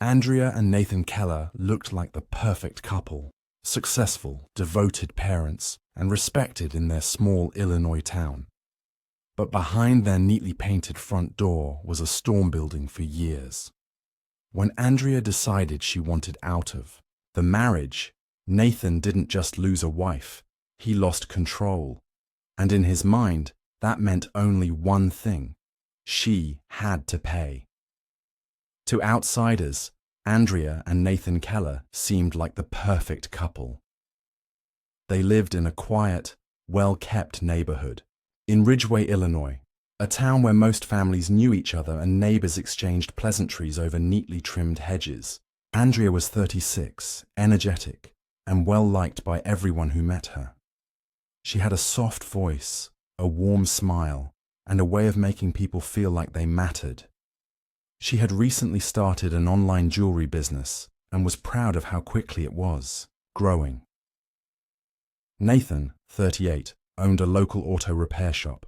Andrea and Nathan Keller looked like the perfect couple, successful, devoted parents, and respected in their small Illinois town. But behind their neatly painted front door was a storm building for years. When Andrea decided she wanted out of the marriage, Nathan didn't just lose a wife, he lost control. And in his mind, that meant only one thing: she had to pay. To outsiders, Andrea and Nathan Keller seemed like the perfect couple. They lived in a quiet, well-kept neighborhood in Ridgeway, Illinois, a town where most families knew each other and neighbors exchanged pleasantries over neatly trimmed hedges. Andrea was 36, energetic, and well-liked by everyone who met her. She had a soft voice, a warm smile, and a way of making people feel like they mattered. She had recently started an online jewelry business and was proud of how quickly it was growing. Nathan, 38, owned a local auto repair shop.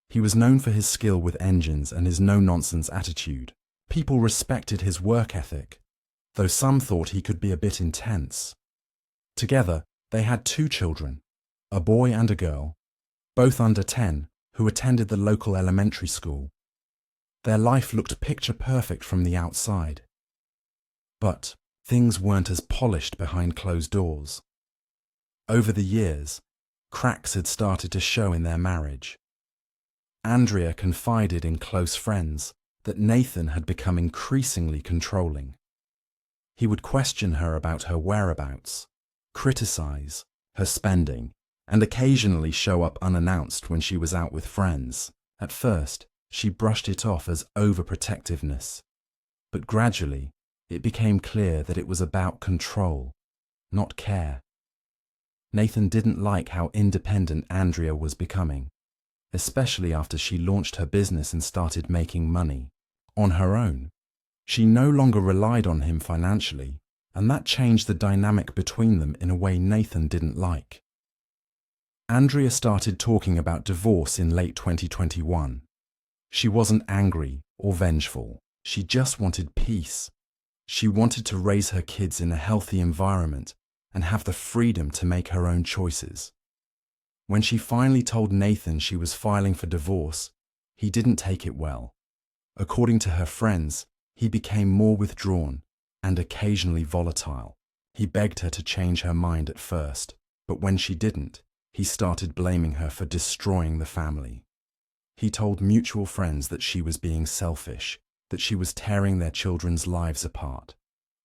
He was known for his skill with engines and his no-nonsense attitude. People respected his work ethic, though some thought he could be a bit intense. Together, they had 2 children, a boy and a girl, both under 10, who attended the local elementary school. Their life looked picture-perfect from the outside. But things weren't as polished behind closed doors. Over the years, cracks had started to show in their marriage. Andrea confided in close friends that Nathan had become increasingly controlling. He would question her about her whereabouts, criticize her spending, and occasionally show up unannounced when she was out with friends. At first, she brushed it off as overprotectiveness, but gradually it became clear that it was about control, not care. Nathan didn't like how independent Andrea was becoming, especially after she launched her business and started making money on her own. She no longer relied on him financially, and that changed the dynamic between them in a way Nathan didn't like. Andrea started talking about divorce in late 2021. She wasn't angry or vengeful. She just wanted peace. She wanted to raise her kids in a healthy environment and have the freedom to make her own choices. When she finally told Nathan she was filing for divorce, he didn't take it well. According to her friends, he became more withdrawn and occasionally volatile. He begged her to change her mind at first, but when she didn't, he started blaming her for destroying the family. He told mutual friends that she was being selfish, that she was tearing their children's lives apart.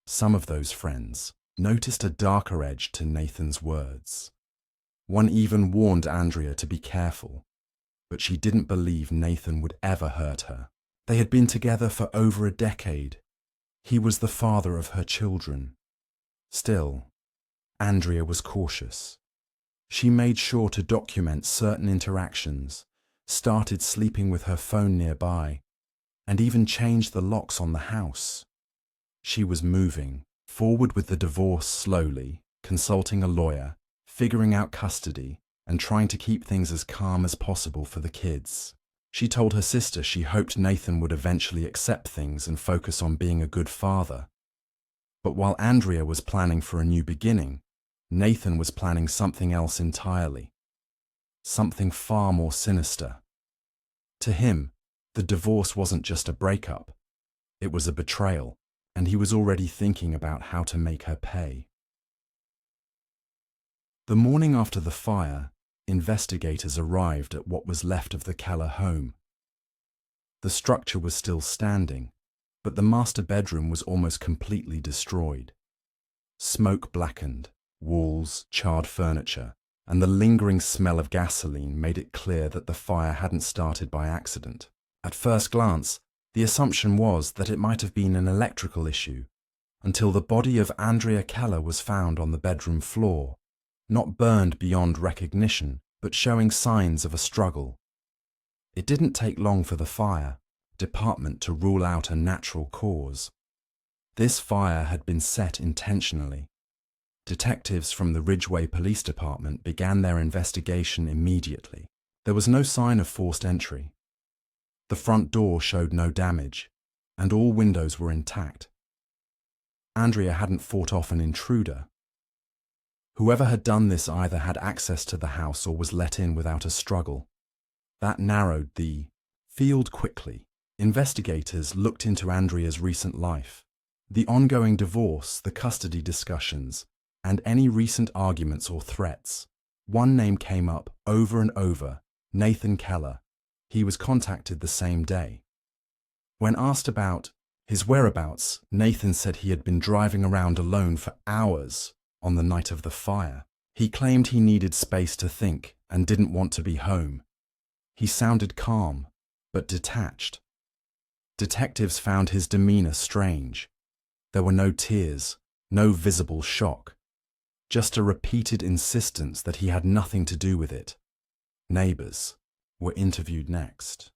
Some of those friends noticed a darker edge to Nathan's words. One even warned Andrea to be careful, but she didn't believe Nathan would ever hurt her. They had been together for over a decade. He was the father of her children. Still, Andrea was cautious. She made sure to document certain interactions, started sleeping with her phone nearby, and even changed the locks on the house. She was moving forward with the divorce slowly, consulting a lawyer, figuring out custody, and trying to keep things as calm as possible for the kids. She told her sister she hoped Nathan would eventually accept things and focus on being a good father. But while Andrea was planning for a new beginning, Nathan was planning something else entirely. Something far more sinister. To him, the divorce wasn't just a breakup. It was a betrayal, and he was already thinking about how to make her pay. The morning after the fire, investigators arrived at what was left of the Keller home. The structure was still standing, but the master bedroom was almost completely destroyed. Smoke blackened, walls, charred furniture, and the lingering smell of gasoline made it clear that the fire hadn't started by accident. At first glance, the assumption was that it might have been an electrical issue, until the body of Andrea Keller was found on the bedroom floor, not burned beyond recognition, but showing signs of a struggle. It didn't take long for the fire department to rule out a natural cause. This fire had been set intentionally. Detectives from the Ridgeway Police Department began their investigation immediately. There was no sign of forced entry. The front door showed no damage, and all windows were intact. Andrea hadn't fought off an intruder. Whoever had done this either had access to the house or was let in without a struggle. That narrowed the field quickly. Investigators looked into Andrea's recent life, the ongoing divorce, the custody discussions, and any recent arguments or threats. One name came up over and over: Nathan Keller. He was contacted the same day. When asked about his whereabouts, Nathan said he had been driving around alone for hours on the night of the fire. He claimed he needed space to think and didn't want to be home. He sounded calm, but detached. Detectives found his demeanor strange. There were no tears, no visible shock, just a repeated insistence that he had nothing to do with it. Neighbors were interviewed next.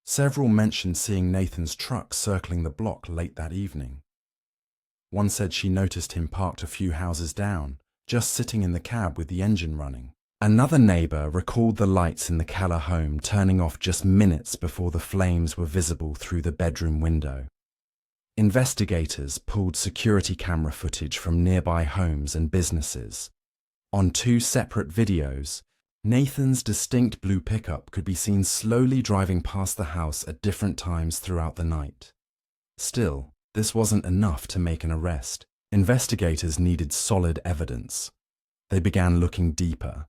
Several mentioned seeing Nathan's truck circling the block late that evening. One said she noticed him parked a few houses down, just sitting in the cab with the engine running. Another neighbor recalled the lights in the Keller home turning off just minutes before the flames were visible through the bedroom window. Investigators pulled security camera footage from nearby homes and businesses. On 2 separate videos, Nathan's distinct blue pickup could be seen slowly driving past the house at different times throughout the night. Still, this wasn't enough to make an arrest. Investigators needed solid evidence. They began looking deeper.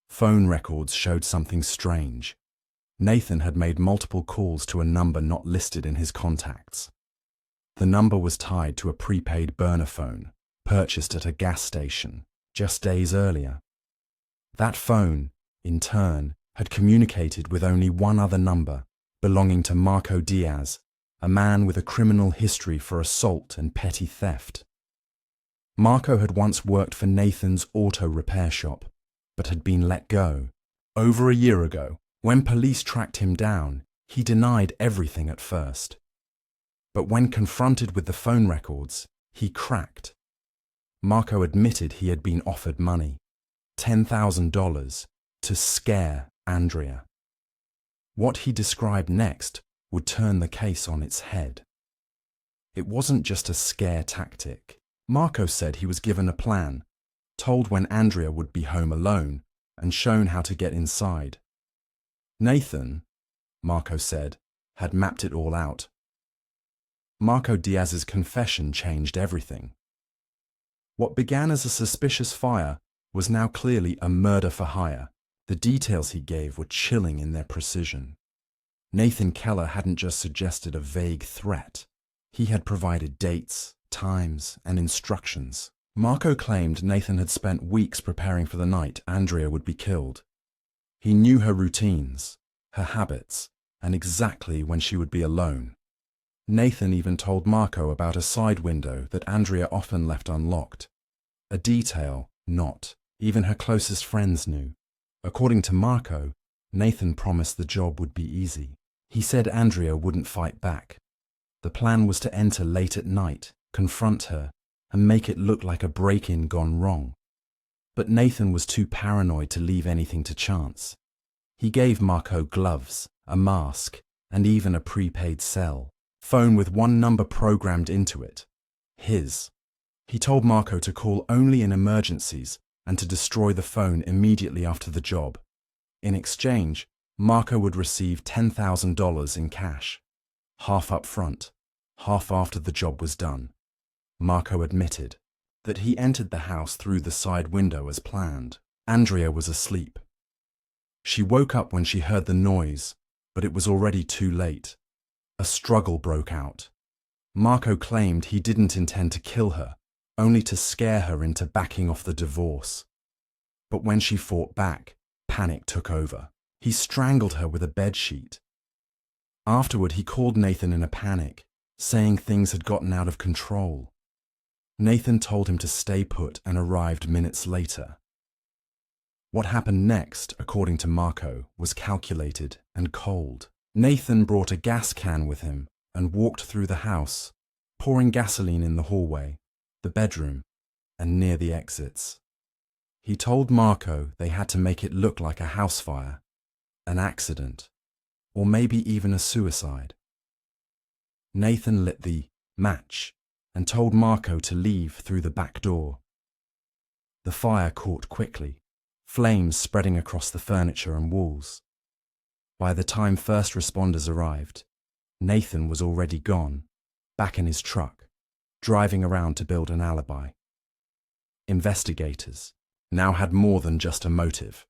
Phone records showed something strange. Nathan had made multiple calls to a number not listed in his contacts. The number was tied to a prepaid burner phone, purchased at a gas station just days earlier. That phone, in turn, had communicated with only one other number, belonging to Marco Diaz, a man with a criminal history for assault and petty theft. Marco had once worked for Nathan's auto repair shop, but had been let go. Over a year ago, when police tracked him down, he denied everything at first. But when confronted with the phone records, he cracked. Marco admitted he had been offered money, $10,000, to scare Andrea. What he described next would turn the case on its head. It wasn't just a scare tactic. Marco said he was given a plan, told when Andrea would be home alone, and shown how to get inside. Nathan, Marco said, had mapped it all out. Marco Diaz's confession changed everything. What began as a suspicious fire was now clearly a murder for hire. The details he gave were chilling in their precision. Nathan Keller hadn't just suggested a vague threat. He had provided dates, times, and instructions. Marco claimed Nathan had spent weeks preparing for the night Andrea would be killed. He knew her routines, her habits, and exactly when she would be alone. Nathan even told Marco about a side window that Andrea often left unlocked, a detail not even her closest friends knew. According to Marco, Nathan promised the job would be easy. He said Andrea wouldn't fight back. The plan was to enter late at night, confront her, and make it look like a break-in gone wrong. But Nathan was too paranoid to leave anything to chance. He gave Marco gloves, a mask, and even a prepaid cell phone with one number programmed into it, his. He told Marco to call only in emergencies and to destroy the phone immediately after the job. In exchange, Marco would receive $10,000 in cash, half up front, half after the job was done. Marco admitted that he entered the house through the side window as planned. Andrea was asleep. She woke up when she heard the noise, but it was already too late. A struggle broke out. Marco claimed he didn't intend to kill her, only to scare her into backing off the divorce. But when she fought back, panic took over. He strangled her with a bedsheet. Afterward, he called Nathan in a panic, saying things had gotten out of control. Nathan told him to stay put and arrived minutes later. What happened next, according to Marco, was calculated and cold. Nathan brought a gas can with him and walked through the house, pouring gasoline in the hallway, the bedroom, and near the exits. He told Marco they had to make it look like a house fire, an accident, or maybe even a suicide. Nathan lit the match and told Marco to leave through the back door. The fire caught quickly, flames spreading across the furniture and walls. By the time first responders arrived, Nathan was already gone, back in his truck, driving around to build an alibi. Investigators now had more than just a motive.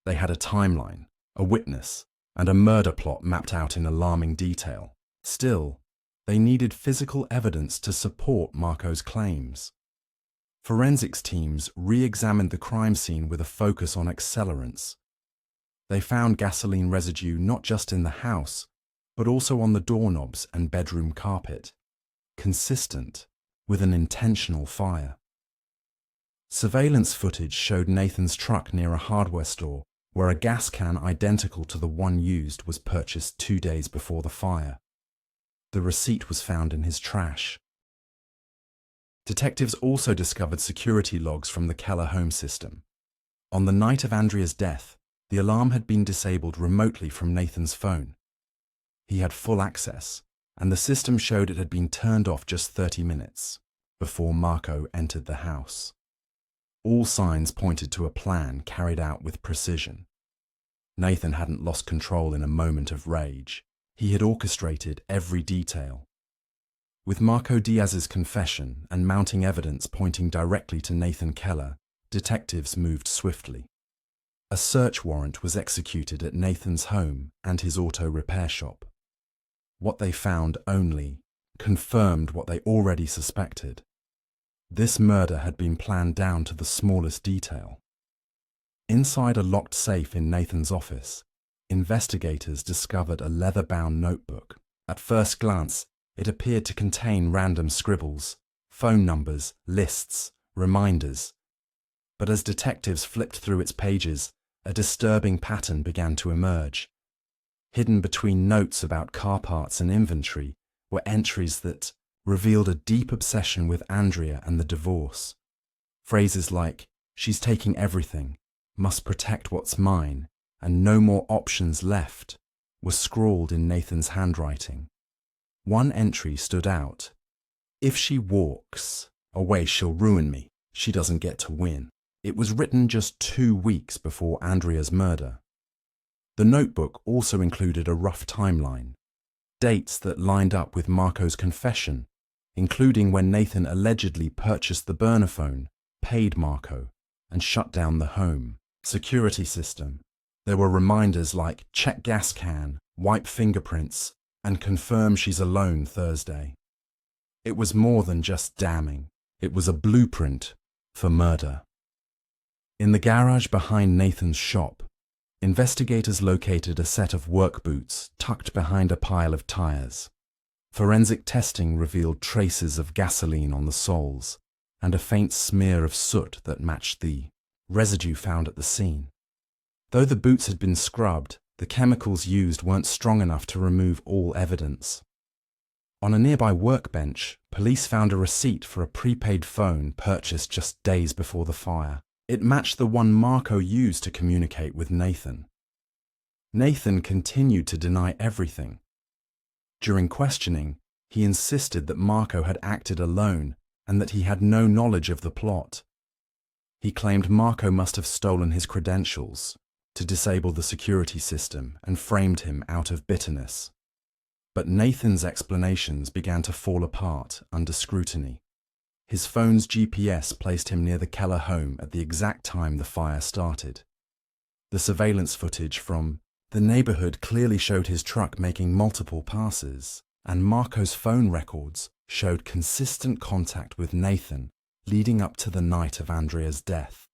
They had a timeline, a witness, and a murder plot mapped out in alarming detail. Still, they needed physical evidence to support Marco's claims. Forensics teams re-examined the crime scene with a focus on accelerants. They found gasoline residue not just in the house, but also on the doorknobs and bedroom carpet, consistent with an intentional fire. Surveillance footage showed Nathan's truck near a hardware store where a gas can identical to the one used was purchased 2 days before the fire. The receipt was found in his trash. Detectives also discovered security logs from the Keller home system. On the night of Andrea's death, the alarm had been disabled remotely from Nathan's phone. He had full access, and the system showed it had been turned off just 30 minutes before Marco entered the house. All signs pointed to a plan carried out with precision. Nathan hadn't lost control in a moment of rage. He had orchestrated every detail. With Marco Diaz's confession and mounting evidence pointing directly to Nathan Keller, detectives moved swiftly. A search warrant was executed at Nathan's home and his auto repair shop. What they found only confirmed what they already suspected. This murder had been planned down to the smallest detail. Inside a locked safe in Nathan's office, investigators discovered a leather-bound notebook. At first glance, it appeared to contain random scribbles, phone numbers, lists, reminders. But as detectives flipped through its pages, a disturbing pattern began to emerge. Hidden between notes about car parts and inventory were entries that revealed a deep obsession with Andrea and the divorce. Phrases like, "She's taking everything," "must protect what's mine," and "no more options left," were scrawled in Nathan's handwriting. One entry stood out. "If she walks away, she'll ruin me. She doesn't get to win." It was written just 2 weeks before Andrea's murder. The notebook also included a rough timeline, dates that lined up with Marco's confession, including when Nathan allegedly purchased the burner phone, paid Marco, and shut down the home security system. There were reminders like "check gas can," "wipe fingerprints," and "confirm she's alone Thursday." It was more than just damning. It was a blueprint for murder. In the garage behind Nathan's shop, investigators located a set of work boots tucked behind a pile of tires. Forensic testing revealed traces of gasoline on the soles and a faint smear of soot that matched the residue found at the scene. Though the boots had been scrubbed, the chemicals used weren't strong enough to remove all evidence. On a nearby workbench, police found a receipt for a prepaid phone purchased just days before the fire. It matched the one Marco used to communicate with Nathan. Nathan continued to deny everything. During questioning, he insisted that Marco had acted alone and that he had no knowledge of the plot. He claimed Marco must have stolen his credentials to disable the security system and framed him out of bitterness. But Nathan's explanations began to fall apart under scrutiny. His phone's GPS placed him near the Keller home at the exact time the fire started. The surveillance footage from the neighborhood clearly showed his truck making multiple passes, and Marco's phone records showed consistent contact with Nathan leading up to the night of Andrea's death.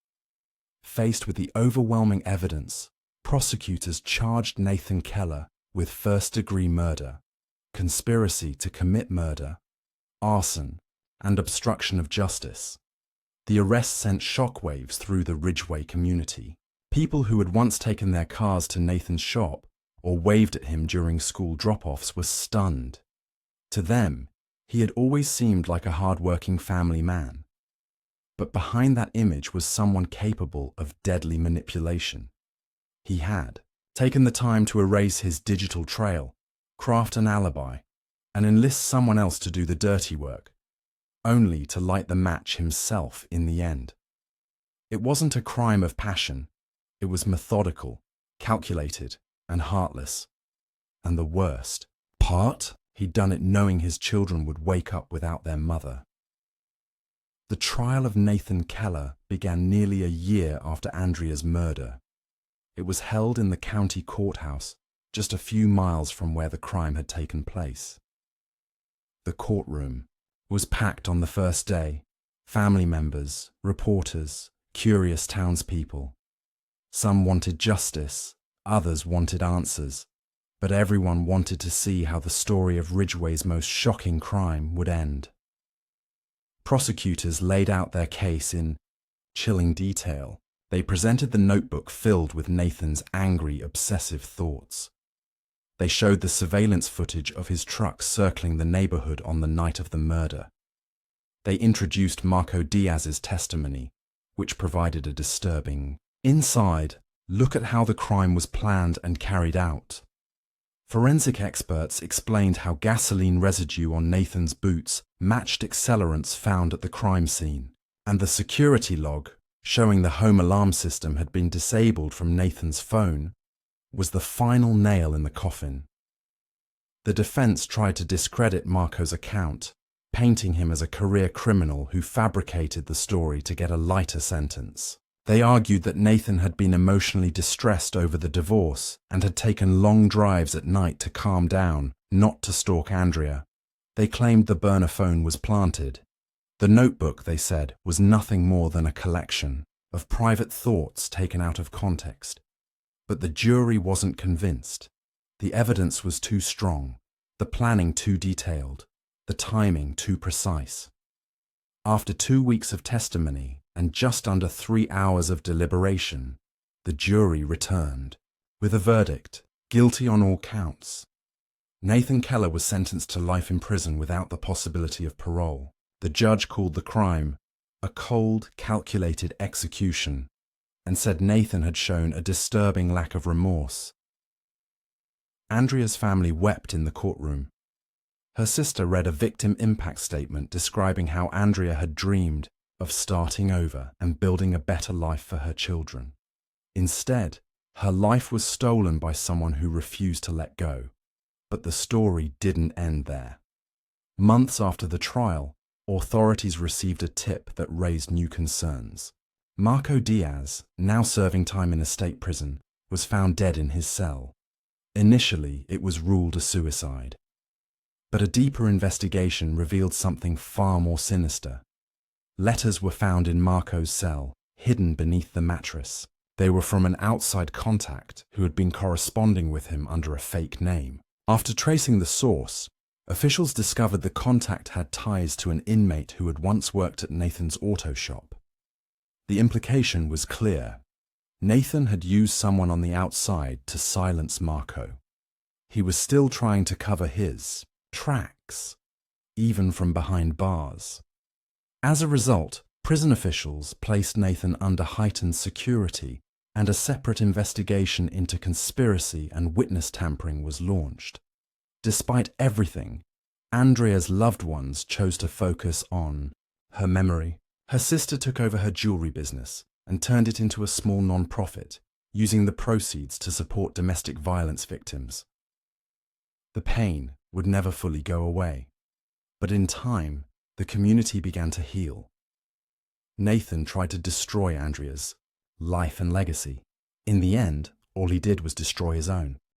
Faced with the overwhelming evidence, prosecutors charged Nathan Keller with first-degree murder, conspiracy to commit murder, arson, and obstruction of justice. The arrest sent shockwaves through the Ridgeway community. People who had once taken their cars to Nathan's shop or waved at him during school drop-offs were stunned. To them, he had always seemed like a hard-working family man. But behind that image was someone capable of deadly manipulation. He had taken the time to erase his digital trail, craft an alibi, and enlist someone else to do the dirty work. only to light the match himself in the end. It wasn't a crime of passion. It was methodical, calculated, and heartless. And the worst part, he'd done it knowing his children would wake up without their mother. The trial of Nathan Keller began nearly a year after Andrea's murder. It was held in the county courthouse, just a few miles from where the crime had taken place. The courtroom was packed on the first day. Family members, reporters, curious townspeople. Some wanted justice, others wanted answers, but everyone wanted to see how the story of Ridgway's most shocking crime would end. Prosecutors laid out their case in chilling detail. They presented the notebook filled with Nathan's angry, obsessive thoughts. They showed the surveillance footage of his truck circling the neighborhood on the night of the murder. They introduced Marco Diaz's testimony, which provided a disturbing inside look at how the crime was planned and carried out. Forensic experts explained how gasoline residue on Nathan's boots matched accelerants found at the crime scene, and the security log, showing the home alarm system had been disabled from Nathan's phone, was the final nail in the coffin. The defense tried to discredit Marco's account, painting him as a career criminal who fabricated the story to get a lighter sentence. They argued that Nathan had been emotionally distressed over the divorce and had taken long drives at night to calm down, not to stalk Andrea. They claimed the burner phone was planted. The notebook, they said, was nothing more than a collection of private thoughts taken out of context. But the jury wasn't convinced. The evidence was too strong, the planning too detailed, the timing too precise. After 2 weeks of testimony and just under 3 hours of deliberation, the jury returned with a verdict, guilty on all counts. Nathan Keller was sentenced to life in prison without the possibility of parole. The judge called the crime a cold, calculated execution and said Nathan had shown a disturbing lack of remorse. Andrea's family wept in the courtroom. Her sister read a victim impact statement describing how Andrea had dreamed of starting over and building a better life for her children. Instead, her life was stolen by someone who refused to let go. But the story didn't end there. Months after the trial, authorities received a tip that raised new concerns. Marco Diaz, now serving time in a state prison, was found dead in his cell. Initially, it was ruled a suicide. But a deeper investigation revealed something far more sinister. Letters were found in Marco's cell, hidden beneath the mattress. They were from an outside contact who had been corresponding with him under a fake name. After tracing the source, officials discovered the contact had ties to an inmate who had once worked at Nathan's auto shop. The implication was clear. Nathan had used someone on the outside to silence Marco. He was still trying to cover his tracks, even from behind bars. As a result, prison officials placed Nathan under heightened security, and a separate investigation into conspiracy and witness tampering was launched. Despite everything, Andrea's loved ones chose to focus on her memory. Her sister took over her jewelry business and turned it into a small non-profit, using the proceeds to support domestic violence victims. The pain would never fully go away, but in time, the community began to heal. Nathan tried to destroy Andrea's life and legacy. In the end, all he did was destroy his own.